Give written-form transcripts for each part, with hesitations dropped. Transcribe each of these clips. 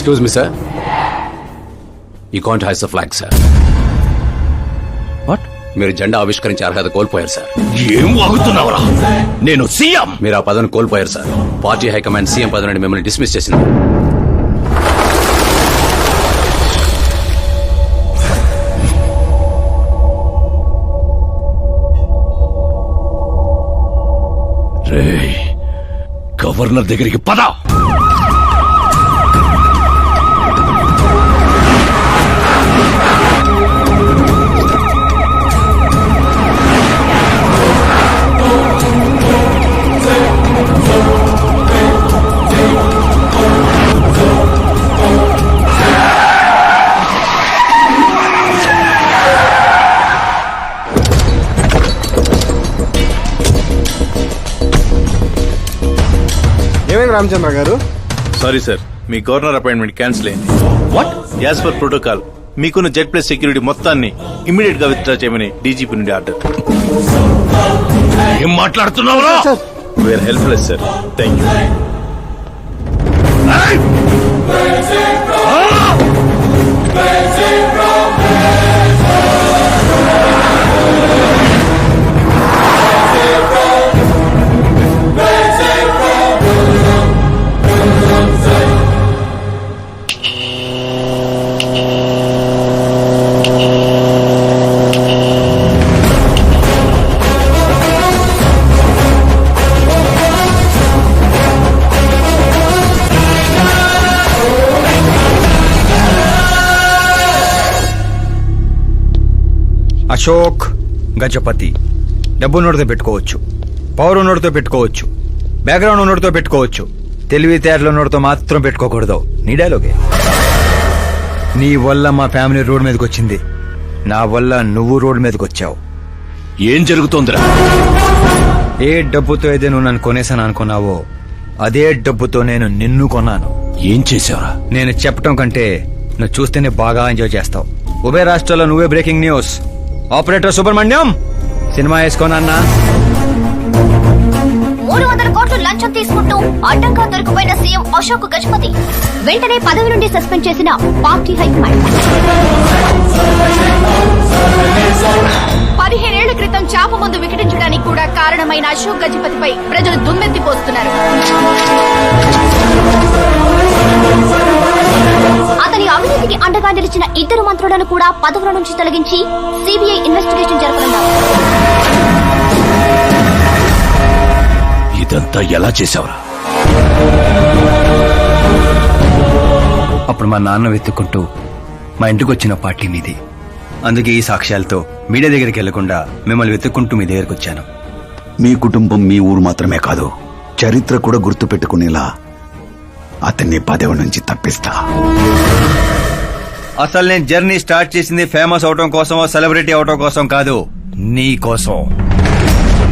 Excuse me sir, you can't hoist the flag sir. What? మీరు జెండా ఆవిష్కరించే అర్హత కోల్పోయారు సార్. ఏం వాగుతున్నావురా? నేను సీఎం. మీరు ఆ పదవిని కోల్పోయారు సార్. పార్టీ హైకమాండ్ సీఎం పదవి నుండి మిమ్మల్ని డిస్మిస్ చేసింది. రేయ్, గవర్నర్ దగ్గరికి పద. ఏమైంది రామచంద్ర గారు? సారీ సార్, మీ గవర్నర్ అపాయింట్మెంట్ క్యాన్సిల్ అయింది. వాట్? యాజ్ పర్ ప్రోటోకాల్ మీకున్న జెడ్ ప్లస్ సెక్యూరిటీ మొత్తాన్ని ఇమ్మీడియట్ గా విత్డ్రా చేయమని డీజీపీ నుండి ఆర్డర్. ఏం మాట్లాడుతున్నావురా? We are helpless sir. Thank you. Ashok Gajapathi. డబ్బు నోటితో పెట్టుకోవచ్చు, పవర్ నోటితో పెట్టుకోవచ్చు, బ్యాక్గ్రౌండ్ నోటితో పెట్టుకోవచ్చు, తెలివితేటల నోటితో మాత్రం పెట్టుకోకూడదు. నీ డైలాగే. నీ వల్ల మా ఫ్యామిలీ రోడ్ మీదకి వచ్చింది, నా వల్ల నువ్వు రోడ్ మీదకి వచ్చావు. ఏం జరుగుతోందిరా? ఏ డబ్బుతో అయితే నువ్వు నన్ను కొనేసాను అనుకున్నావో అదే డబ్బుతో నేను నిన్ను కొన్నాను. ఏం చేసావురా? నేను చెప్పటం కంటే నువ్వు చూస్తేనే బాగా ఎంజాయ్ చేస్తావు. ఉభయ రాష్ట్రాల్లో నువ్వే breaking news. Operator Subrahmanyam, cinema వేసుకోనన్నా. 300 కోట్లు లంచం తీసుకుంటూ అడ్డంగా దొరికిపోయిన సీఎం అశోక్ గజపతి వెంటనే పదవి నుండి సస్పెండ్ చేసిన పార్టీ హైకమాండ్. 15 ఏళ్ల క్రితం చాప ముందు వికటించడానికి కూడా కారణమైన అశోక్ గజపతిపై ప్రజలు దుమ్మెత్తిపోస్తున్నారు. అతని అవినీతికి అండగా నిలిచిన 2 మంత్రులను కూడా పదవుల నుంచి తొలగించి సిబిఐ ఇన్వెస్టిగేషన్ జరపనున్నారు. ఇదంతా ఎలా చేసావురా? అప్పుడు మా నాన్న వెతుక్కుంటూ మా ఇంటికి వచ్చిన పార్టీ మీది. అందుకే ఈ సాక్ష్యాలతో మీడియా దగ్గరికి వెళ్లకుండా మిమ్మల్ని వెతుక్కుంటూ మీ దగ్గరికి వచ్చాను. మీ కుటుంబం, మీ ఊరు మాత్రమే కాదు, చరిత్ర కూడా గుర్తు పెట్టుకునేలా అతన్ని పదవి నుంచి తప్పిస్తా. అసలు నేను జర్నీ స్టార్ట్ చేసింది ఫేమస్ అవటం కోసమో సెలబ్రిటీ అవటం కోసం కాదు, నీ కోసం.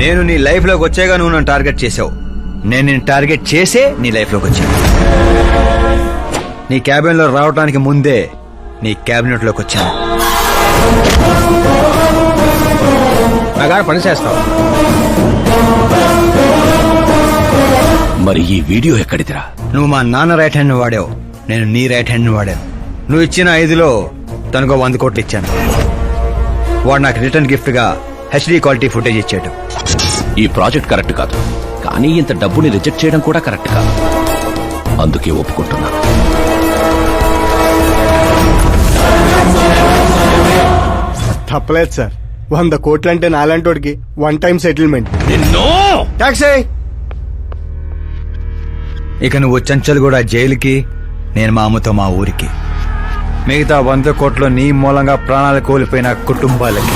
నేను నీ లైఫ్ లోకి వచ్చాగా నువ్వు నన్ను టార్గెట్ చేసావు. నేను నిన్ను టార్గెట్ చేసే నీ లైఫ్ లోకి వచ్చాను. నీ క్యాబినెట్ లో రావడానికి ముందే నీ క్యాబినెట్ లోకి వచ్చాను. నాగా పని చేస్తావు. మరి ఈ వీడియో ఎక్కడిదిరా? నువ్వు మా నాన్న రైట్ హ్యాండ్ వాడావు, నేను నీ రైట్ హ్యాండ్ వాడాను. నువ్వు ఇచ్చిన 5లో తనకు 100 కోట్లు ఇచ్చాను. వాడు నాకు రిటర్న్ గిఫ్ట్ గా హెచ్డీ క్వాలిటీ ఫుటేజ్ ఇచ్చాడు. ఈ ప్రాజెక్ట్ కరెక్ట్ కాదు, కానీ ఇంత డబ్బుని రిజెక్ట్ చేయడం కూడా కరెక్ట్ కాదు. అందుకే ఒప్పుకుంటున్నా. తప్పలేదు సార్. 100 కోట్లంటే నాలంటోడికి 1 time settlement. టాక్సీ. ఇక నువ్వు చంచల్ కూడా జైలుకి, నేను మా అమ్మతో మా ఊరికి. మిగతా 100 కోట్లు నీ మూలంగా ప్రాణాలు కోల్పోయిన కుటుంబాలకి.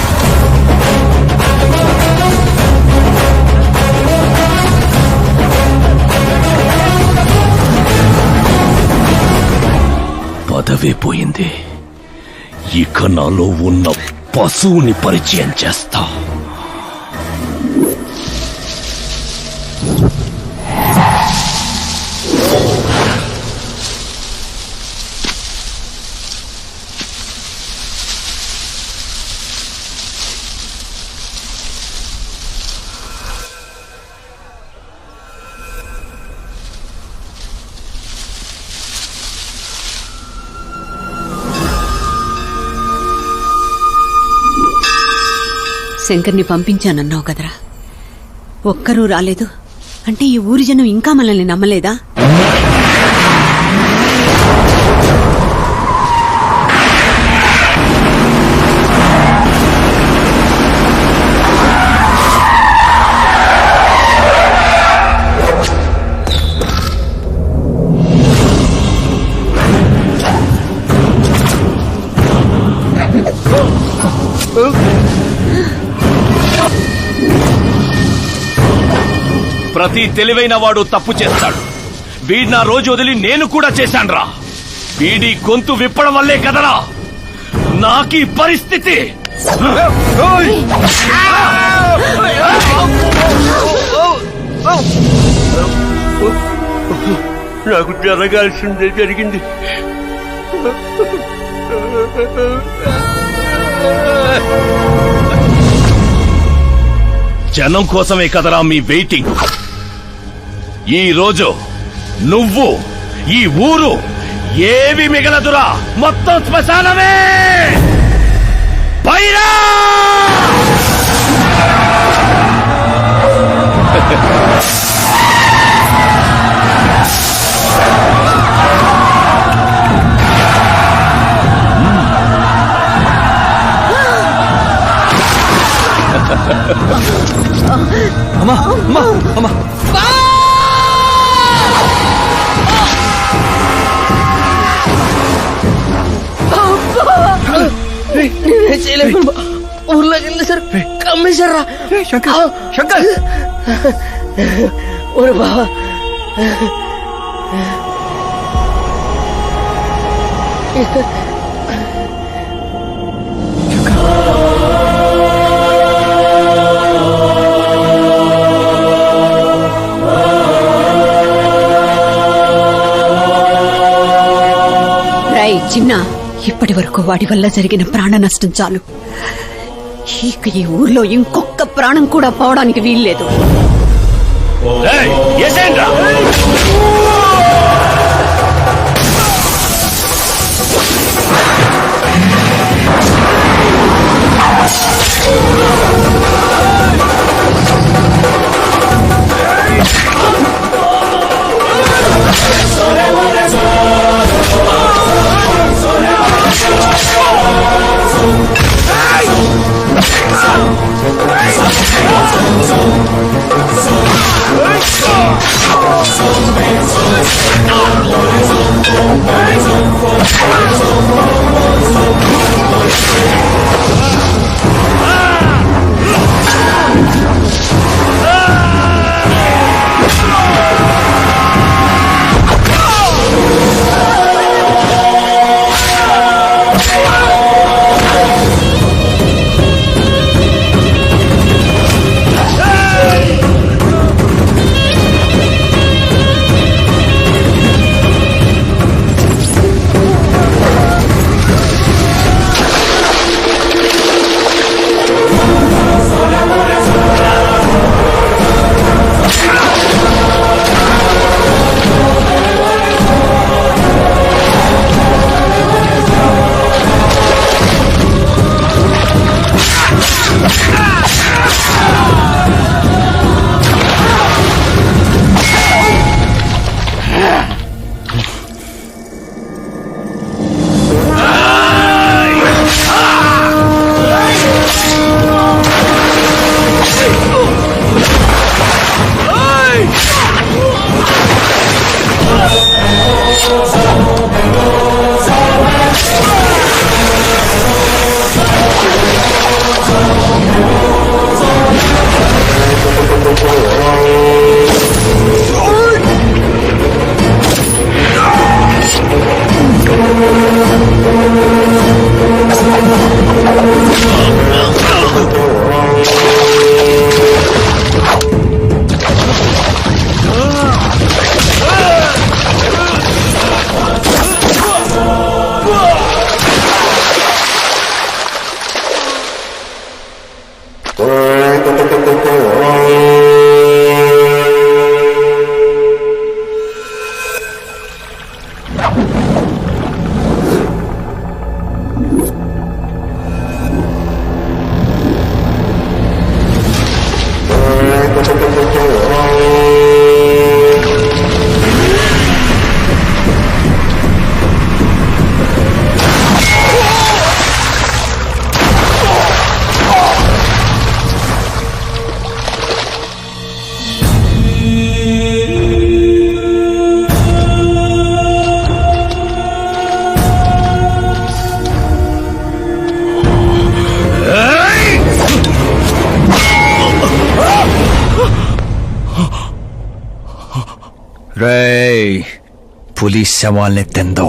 పదవే పోయింది, ఇక నాలో ఉన్న పశువుని పరిచయం చేస్తా. శంకర్ని పంపించానన్నావు కదరా, ఒక్కరూ రాలేదు అంటే ఈ ఊరి జనం ఇంకా మనల్ని నమ్మలేదా? ప్రతి తెలివైన వాడు తప్పు చేస్తాడు. వీడి నా రోజు వదిలి నేను కూడా చేశాన్రా. వీడి గొంతు విప్పడం వల్లే కదరా నాకీ పరిస్థితి. నాకు జరగాల్సిందే జరిగింది. జనం కోసమే కదరా మీ వెయిటింగ్. ఈ రోజు నువ్వు ఈ ఊరు ఏవి మిగలదురా, మొత్తం శ్మశానమే. పైరా అమ్మా అమ్మా అమ్మా ఊర్లోకి వెళ్ళి సార్ కమ్మేశారా? శంకర్ శంకర్ ఓరే బావా, చిన్న, ఇప్పటి వరకు వాడి వల్ల జరిగిన ప్రాణ నష్టం చాలు. ఇక ఈ ఊర్లో ఇంకొక ప్రాణం కూడా పోవడానికి వీల్లేదు. రేయ్ పులి శవాల్ని తిందో.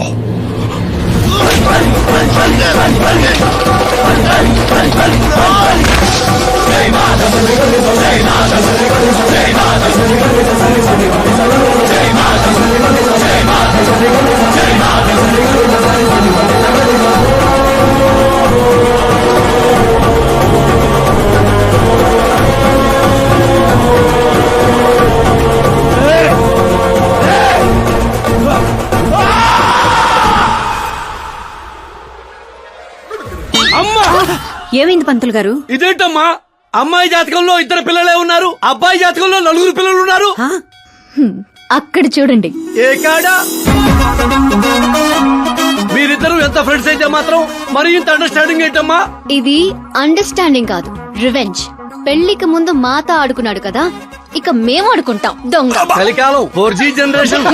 అమ్మా, ఏమైంది పంతులు గారు? ఇదేంటమ్మా? అమ్మాయి జాతకంలో 2 పిల్లలే ఉన్నారు, అబ్బాయి జాతకంలో 4 పిల్లలు ఉన్నారు. ఆ? అక్కడ చూడండి. ఏ కాడా? మీరిద్దరూ ఎంత ఫ్రెండ్స్ అయితే మాత్రం మరి ఇంత అండర్స్టాండింగ్ ఏంటమ్మా? ఇది అండర్స్టాండింగ్ కాదు, రివెంజ్. పెళ్లికి ముందు మాత ఆడుకున్నాడు కదా, ఇక మేము ఆడుకుంటాం దొంగ. కలికాలం 4G జనరేషన్.